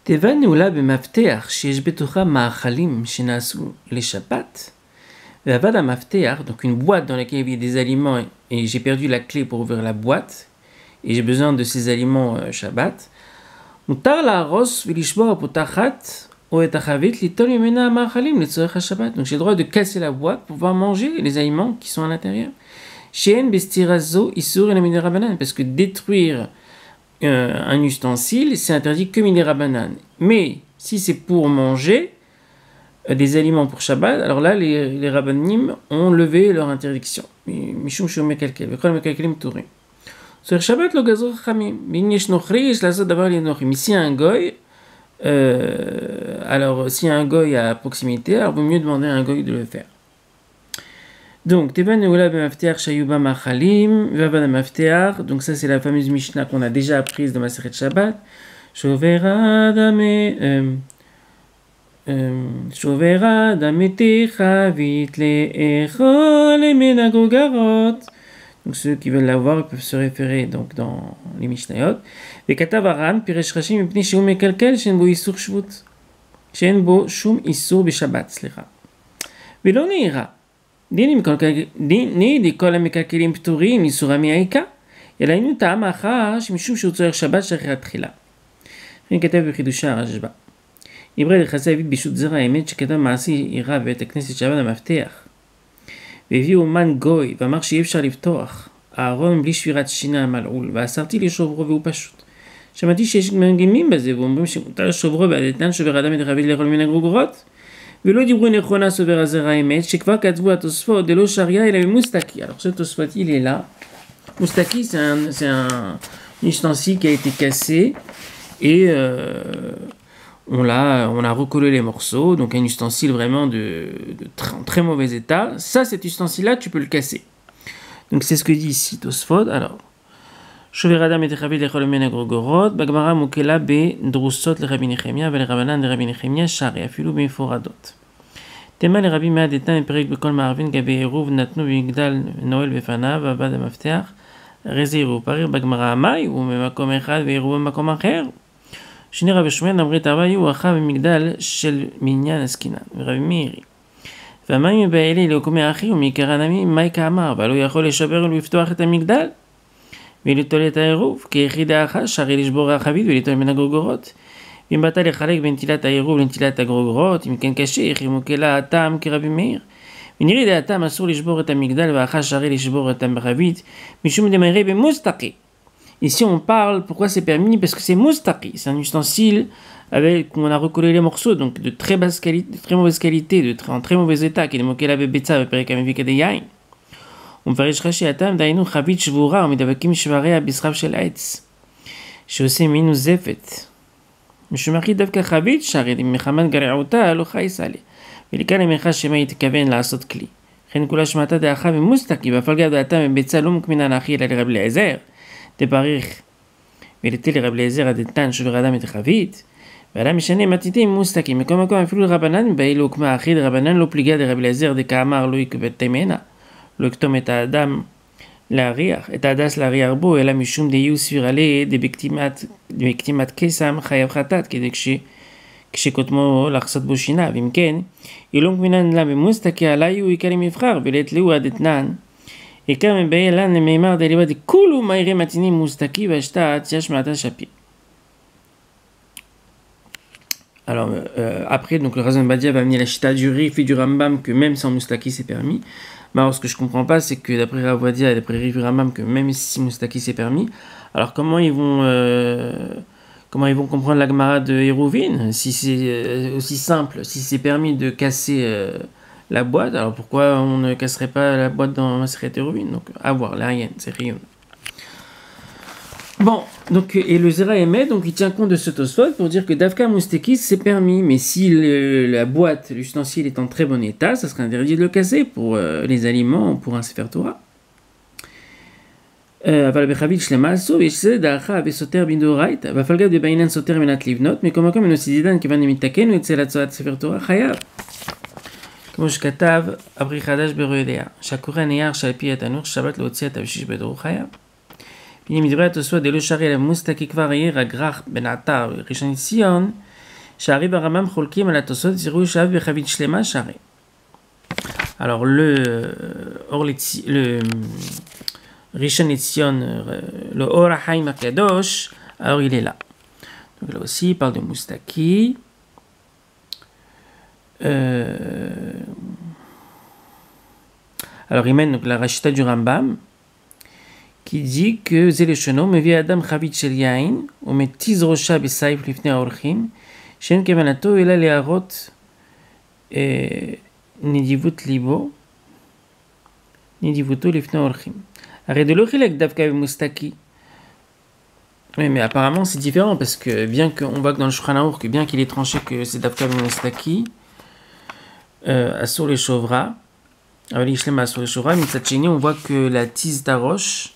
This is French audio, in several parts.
תיבה נעולה במפתח שיש בתוכה מאכלים שנעשו לשבת, ועבד המפתח, donc une boîte dans laquelle il y avait des aliments, et j'ai perdu la clé pour ouvrir la boîte, et j'ai besoin de ces aliments Shabbat. מותר להרוס ולשבור הפותחת או את החבית ליטול ממנה המאכלים לצורך השבת. Donc j'ai le droit de casser la boîte pour pouvoir manger les aliments qui sont à l'intérieur. שאין בסתירה זו איסור אלא מן רבנן, parce que détruire un ustensile, c'est interdit que min rabanan. Mais si c'est pour manger des aliments pour Shabbat, alors là, les rabbanim ont levé leur interdiction. Mishum shum mekalkel, v'kol mekalkelim tourim. Sur Shabbat, lo gazor chamim. Bin yesh nochri, yesh lasot davar li nochrim. Ici, un goy, alors s'il y a un goy à proximité, alors il vaut mieux demander à un goy de le faire. Donc, Teva Neula B'Mafteach Shayuba Machalim, Vavad Mafteach. Donc, ça, c'est la fameuse Mishnah qu'on a déjà apprise dans Maseret Shabbat. Shovera Dame Techavit Le'echol Menagogarot. Donc, ceux qui veulent la voir, ils peuvent se référer donc, dans les Mishnayot. Vekatav Aran, Piresh Rashim, Mipni Shehu Mekalkel, Shen Bo Isur Shvut. Shen Bo Shum Isur B'Shabbat, Slicha. Velo Neira. דיני דכל המקלקלים פטורים איסורם מהעיקר, אלא היינו טעם אחר שמשום שהוא צורך שבת שחרר תחילה. וכן כתב בחידושה הרשב"א. עברי לחסי אביד בישות זרע האמת שכתב מעשי עירה בבית הכנסת שבת המפתח. והביאו אומן גוי ואמר שאי אפשר לפתוח. הארון בלי שבירת שינה המלעול, ואסרתי לשוברו והוא פשוט. שמעתי שיש מנגימים בזה ואומרים שמותר לשוברו בעד אתנן שובר אדם את רביד לאכול מן הגרוגרות. ולא דיברו נכונה סובר הזרע האמת, שכבר כתבו התוספות דלא שריה אלא במוסטקי. Alors ce tosfot il est là. Moustaki c'est un ustensile qui a été cassé et on a recollé les morceaux, donc un ustensile vraiment de très mauvais état. Ça, cet ustensile là tu peux le casser. Donc c'est ce que dit ici Tosfot. Alors שובר אדם את רבי לאכול מן הגרוגרות, בגמרא מוקלה בדרוסות לרבי נחמיה ולרבנן לרבי נחמיה שרי, אפילו במפורדות. תמה לרבי מעד דתנן פרק בכל מערבין גבי עירוב נתנו במגדל נועל בפניו, ועבד המפתח, הרי זה עירוב פריר בגמרא המאי, הוא במקום אחד ועירוב במקום אחר. שני רבי שמואל אמרית אביי הוא אחא במגדל של מניין עסקינן, ורבי מאירי. והמים באלי לעוקמי אחי ומעיקר הנמי, מאי כאמר, אבל הוא יכול לשבר ולפתוח את המגדל? ולתול את העירוב, כי יחיד האחש, שהרי לשבור החבית ולתול מן הגרוגרות. ואם באת לחלק בנטילת העירוב לנטילת הגרוגרות, אם כן קשה, איך מוקלה הטעם כרבי מאיר. ונראה דעתם אסור לשבור את המגדל, והאחש שהרי לשבור את החבית, משום דמרי במוסטקי. Ici on parle, pourquoi c'est permis? Parce que c'est moustaki, c'est un ustensile avec où on a recollé les morceaux, donc de très basse qualité, de très mauvaise qualité, en très mauvais état, qui est mokela bebetza, בפרק המביא כדיין. ומפרש רש"י הטעם דהיינו חבית שבורה ומדבקים שבריה בשרף של עץ שעושה מין נוזפת משום הכי דווקא חבית שהרי מחמת גרעותה לא חייס עליה ולכאן המחה שמה התכוון לעשות כלי לכן כולה שמעתה דאחה ומוסטקי והפלגה דעתה מביצה לא מוקמינה להכיל על רב אליעזר דפריך ולתל לרב אליעזר הדתן שובר אדם את החבית ועלה משנה מתיתים מוסטקי מקום מקום אפילו לרבנן באילו הוקמה אחיד רבנן לא פליגה דרב אליעזר דקאמר לא יקבל תימנה לא יקטום את האדם להריח, את ההדס להריח בו, אלא משום דיו סבירלה דבקטימת קסם חייב חטאת, כדי כשקוטמו לחסות בו שינה, ואם כן, אילום כמינן לה במוסטקי עלי הוא יקל למבחר, ולית לו עד אתנן, יקר מבאי אלן למימר דליבה דכולו מהירי מתינים מוסטקי והשתת יש מעטה שפי. Alors, après, donc, le Razan Badia va amener la chita du Rif et du Rambam que même sans Moustaki c'est permis. Mais alors, ce que je comprends pas, c'est que d'après Ravadia et d'après Rif et Rambam, que même si Moustaki c'est permis, alors comment ils vont comprendre la Gemara de Hérouvine si c'est aussi simple, si c'est permis de casser la boîte, alors pourquoi on ne casserait pas la boîte dans Maseret Hérouvine? Donc, à voir, l'Arienne, c'est rien. Bon, donc, et le Zera Emet, donc il tient compte de ce Tosfot pour dire que Davka Moustekis c'est permis, mais si la boîte, l'ustensile est en très bon état, ça serait interdit de le casser pour les aliments, pour un Sefer Torah. אבל בחבית שלמה אסור, יש זה דעכה וסותר בדאורייתא, והפלגה דבעינן סותר מנת לבנות, מקום מקום מנוסידידן כיוון דמתקן ויצא להצעת ספר תורה חייב. כמו שכתב אברי חדש ברוי דעה, שהקורא נייר שעל פי התנור שבת להוציא את הבשיש בדור חייב. הנה מדברי התוספות דלא שרי אלא מוסטקי כבר העיר הגרח בן עטר ראשון לציון, Shari Baramam Cholkim Alatosot Ziru Shav Bechavit Shlema Shari. Alors le Rishon LeZion, le Or HaChaim HaKadosh, alors il est là. Donc là aussi, il parle de Moustaki. Alors il mène donc la Rashita du Rambam qui dit que Zeleshono me vit Adam Chavit Shel Yain ou me tiz Rosha Besaif Lifnei Aorchim Shen Kevanato Ela Leharot Nidivut Libo Nidivuto Lifnei Aorchim. Arrête de l'Ochilek Davka Moustaki. Oui, mais apparemment c'est différent parce que bien qu'on voit que dans le Shulchan Aruch que bien qu'il est tranché que c'est Davka Moustaki, Asur les Shovra. Alors, on voit que la tise d'Arosh,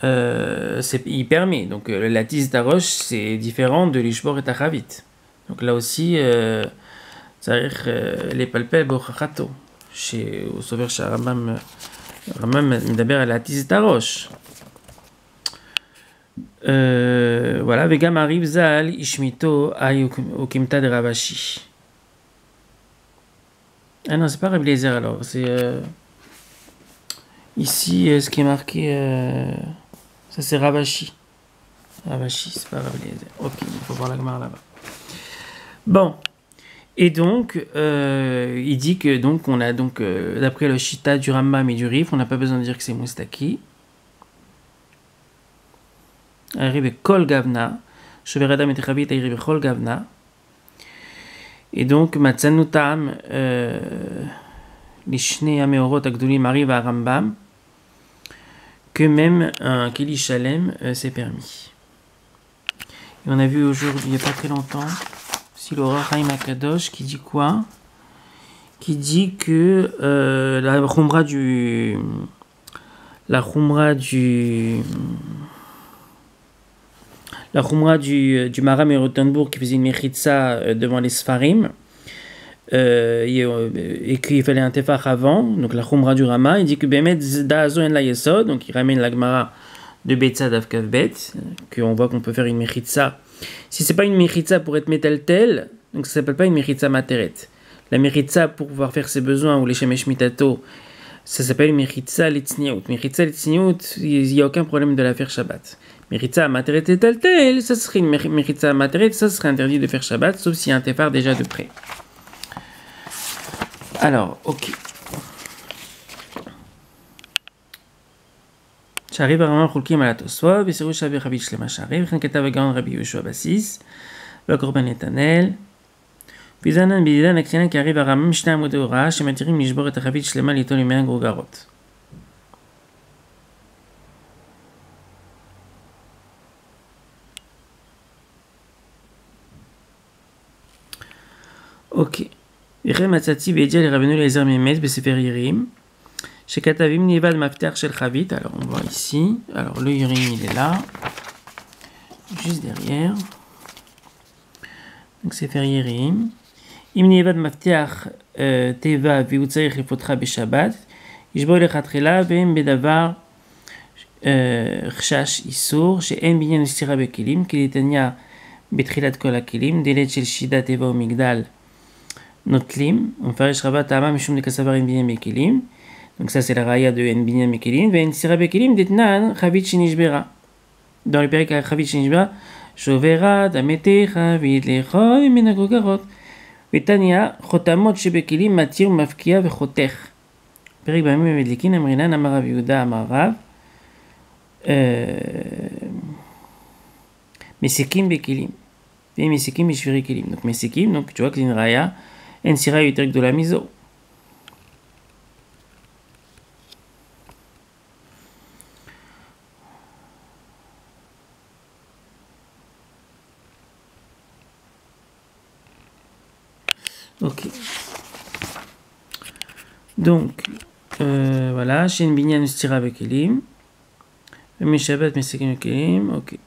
il permet. Donc, la tise d'Arosh, c'est différent de l'Ishbor et Tachavit. Donc, là aussi, ça veut dire les palpels Bochachato. Au Sauveur Rambam d'abord à la tise d'Arosh. Voilà, Vegam arrive Zal, Ishmito, Ayukimta de Ravashi. Ah non, c'est pas Rabbi Eliezer alors, c'est ici ce qui est marqué, ça c'est Ravashi. Ravashi, c'est pas Rabbi Eliezer. Ok, il faut voir la Gemara là-bas. Bon, et donc il dit que donc on a donc d'après le Shita du Rambam et du Rif, on n'a pas besoin de dire que c'est Moustaki. Arrive Kol Gavna, Sheveradam et Chavit arrive Kol Gavna. Et donc, Matzanutam, les Shnei Ameorot Agdolim arrivent à Rambam, que même un Kili Shalem s'est permis. Et on a vu aujourd'hui, il n'y a pas très longtemps, si l'Or HaChaim HaKadosh qui dit quoi? Qui dit que la Khumra du Maram et Rothenburg qui faisait une mechitza devant les Sfarim et qu'il fallait un tefach avant, donc la Khumra du Rama, il dit que Bemet Da'azo en la Yesod, donc il ramène la Gemara de Betza d'Avkav Bet, qu'on voit qu'on peut faire une mechitza. Si c'est pas une mechitza pour être metaltel, donc ça s'appelle pas une mechitza materet. La mechitza pour pouvoir faire ses besoins ou les shemesh mitato, ça s'appelle une mechitza litzniout. Mechitza litzniout, il n'y a aucun problème de la faire Shabbat. Meritza materet et tel, ça serait une meritza materet, ça serait interdit de faire Shabbat, sauf s'il y a un tefar déjà de près. Alors, ok. J'arrive à Raman Chulkim à la Toswa, Bessiru Shabir Rabbi Shlema Shariv, Renkata Vegan Rabbi Yoshua Bassis, Vakorban Netanel, Pizanan Bididan Aksianan qui arrive à Raman Mishnah Modeora, Shematirim Nishbor et Rabbi Shlema Lito Luméen Grogarot. Ok. Virem Matzati Bedia les Rabbeinu Eliezer Memet Besefer Yirim. Chez Katavim Nivad Mafter Shel Chavit. Alors on voit ici. Alors le Yirim il est là. Juste derrière. Donc Sefer Yirim. Im Nivad Mafter Teva Viutzarich Lefotra Beshabbat. Yishbo Lechatchela Vem Bedavar Chshash Isur. Chez En Binyan Stira Bekilim. Kilitania Betrilat Kol Akilim. Delet Shel Shida Teva O Migdal. Notlim, on fait Shraba Tama Mishum de Kassavar En Binyan Bekilim. Donc ça c'est la raya de En Binyan Bekilim. Ven Sira Bekilim Detnan Chavit Shinishbera. Dans le périque Chavit Shinishbera, Shovera Damete Chavit Lechoy Menagogarot. Vetania Chotamot Shebekilim Matir Mafkia Vechoter. Périque Bamim Medlikin Amrinan Amarav Yuda Amarav. Mesekim Bekilim. Et Mesekim Mishviri Kilim. Donc Mesekim, donc tu vois que c'est une raya. En sira yutrek de la miso. Ok. Donc, voilà. Shen binyan stira bekelim. Mishabat mesekim bekelim. Ok.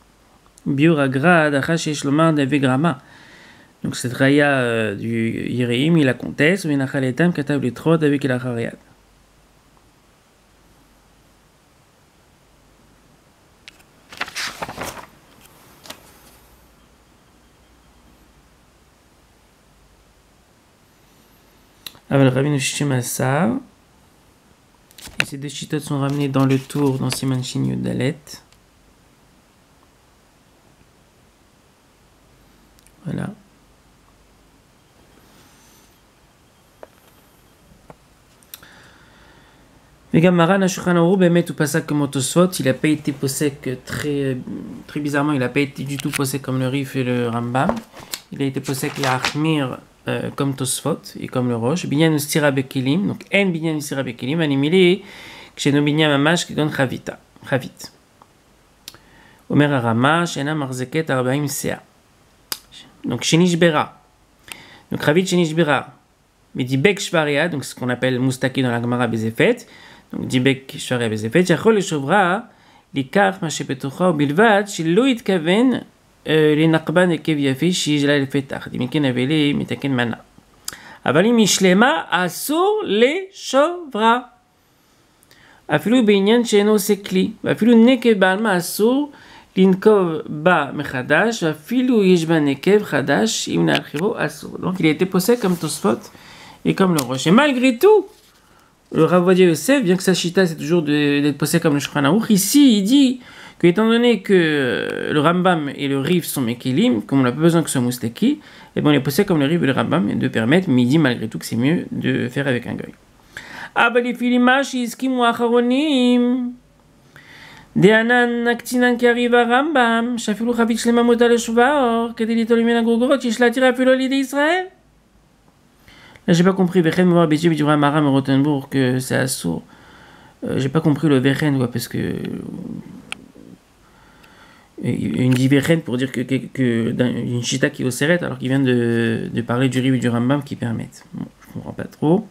Biur agrad achash yesh lomar d'avegrama. Donc cette raya du Yireim, il la conteste, mais Nachaletam katab les trot avec la Chariad. Aval Rabbeinu Shishim Asar. Et ces deux chitotes sont ramenés dans le tour dans Siman Shin Yud Dalet. Voilà. Vegamara Nashulchan Aruch Bemet ou Pasak comme Tosfot, il n'a pas été posek très bizarrement, il n'a pas été du tout posek comme le Rif et le Rambam. Il a été posek la Achmir comme Tosfot et comme le Roche. Binyan Ustira Bekilim, donc En Binyan Ustira Bekilim, animilé, Ksheno Binyan Mamash qui donne Chavit. Omer Arama, Shena Marzeket Arbaim Sea. Donc Shenishbera. Donc Chavit Shenishbera. Mais Dibek Shvaria, donc ce qu'on appelle Moustaki dans la Gemara Bezefet. Donc Dibek Shvaria Bezefet. Yachol et Shovra, Likar Mashepetocha ou Bilvad, Shilo Itkaven. Les Nakban et Keviafi, Shijla el Fetach, Dimiken Avele, Mitaken Mana. Avali Mishlema, Asur le Shovra. Afilu Binyan Sheno Sekli. Afilu Nekev Balma Asur, Linkov Ba Mechadash, Afilu Yishba Nekev Chadash, Imna Archivo Asur. Donc il a été posé comme Tosfot et comme le Roche. Et malgré tout, le Rav Ovadia Yosef, bien que sa chita c'est toujours d'être posé comme le Shulchan Aruch, ici il dit que étant donné que le Rambam et le Rif sont Mekilim, comme on n'a pas besoin que ce soit Moustaki, et bon, on est posé comme le Rif et le Rambam de permettre, mais il dit malgré tout que c'est mieux de faire avec un goy. Abali Filimash Iskimu Acharonim. Deanan Naktinan qui arrive à Rambam, Shafilu Chavit Shlema Mota le Shvaor, Kedelito Limena Gogorot, Yishlatira Afilo Lide Israël. Là, j'ai pas compris, Vechen Mouar Bédieu, Bidura Maram et Rotenbourg, que c'est assourd. J'ai pas compris le Vechen, parce que. Une dit Vechen pour dire que une chita qui est au Seret, alors qu'il vient de parler du Riv et du Rambam qui permettent. Bon, je comprends pas trop.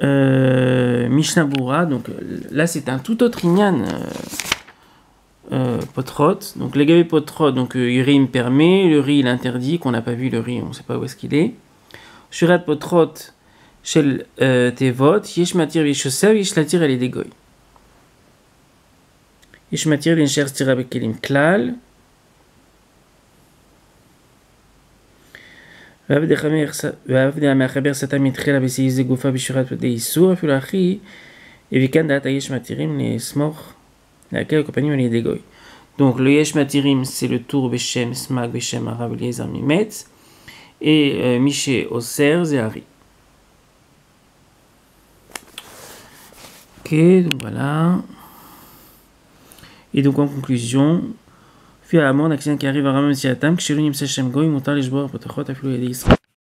Mishnah Bura, donc là c'est un tout autre Inyan. Potrot, donc les gavés Potrot, donc Uri me permet, le riz il interdit, qu'on n'a pas vu le riz, on sait pas où est-ce qu'il est. Shurat Potrot, Shel Tevot, Yesh Matir Vishosev, Yesh Latir El Edegoy. Yesh Matir Vinsher Stira Bekelim Klal. ועבדי המחבר סתם התחילה בסעיז גופה בשורת פדי איסור, אפילו אחי, וכאן דעת היש מתירים לסמוך, להקל הקופנים על ידי גוי. Donc le yesh matirim c'est le tour beshem smag beshem arav eliezer mimetz et miché oser zehari. Ok, donc voilà. Et donc en conclusion, Fi Amon, accident qui arrive à Ramon Siatam, que chez lui, Nimsa Shem Goy, Moutar les joueurs, Potachot, Aflou et Israël.